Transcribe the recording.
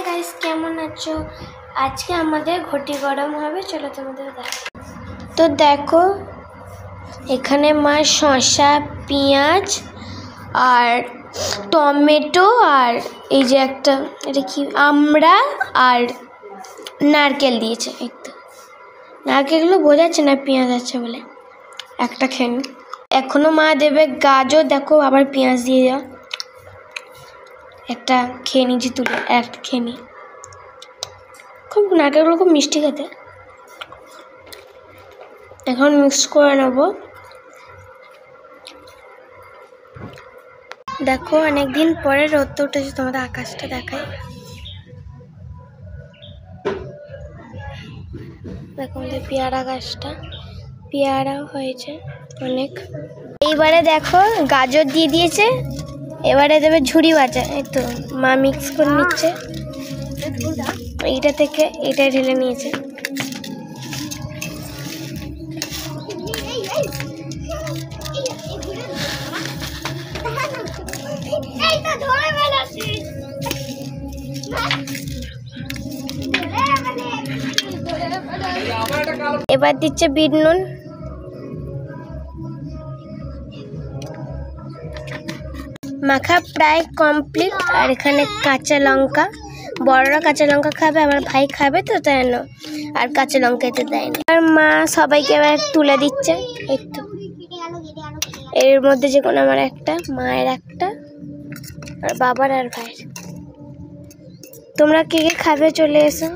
Guys, কেমন আছো? আজকে আমাদের ঘটি গরম হবে, চলো তোমাদের দেখো। তো দেখো এখানে মা শসা, পেঁয়াজ আর টমেটো আর এই যে একটা এটা কি আমড়া আর নারকেল দিয়েছে। এই তো নারকেলগুলো বোঝা যাচ্ছে না পেঁয়াজ আছে বলে। একটা খেয়ে নি। এখনো মা দেবে গাজর, দেখো আবার পেঁয়াজ দিয়ে দাও। একটা খেয়ে নিয়েছি তুলে, একটা খেয়ে নি। খুব নারকেলগুলো খুব মিষ্টি খেতে। এখন মিক্স করে নেব। দেখো অনেকদিন পরে রোদ উঠেছে, তোমাদের আকাশটা দেখায়। দেখো আমাদের পেয়ারা গাছটা পেয়ারা হয়েছে অনেক। এইবারে দেখো গাজর দিয়ে দিয়েছে, এবারে দেবে ঝুড়ি ভাজা। এই তো মা মিক্স করে নিচ্ছে, এইটা থেকে এটা ঢেলে নিয়েছে। এবার দিচ্ছে বিট নুন। মাখা প্রায় কমপ্লিট। আর এখানে কাঁচা লঙ্কা, বড়রা কাঁচা লঙ্কা খাবে, আমার ভাই খাবে তো তাই না, আর কাঁচা লঙ্কা এতে দেয়নি। আর মা সবাইকে এবার তুলে দিচ্ছে। এই তো এর মধ্যে যে কোনো আমার একটা, মায়ের একটা, আর বাবার আর ভাইয়ের। তোমরা কে কে খাবে চলে এসো।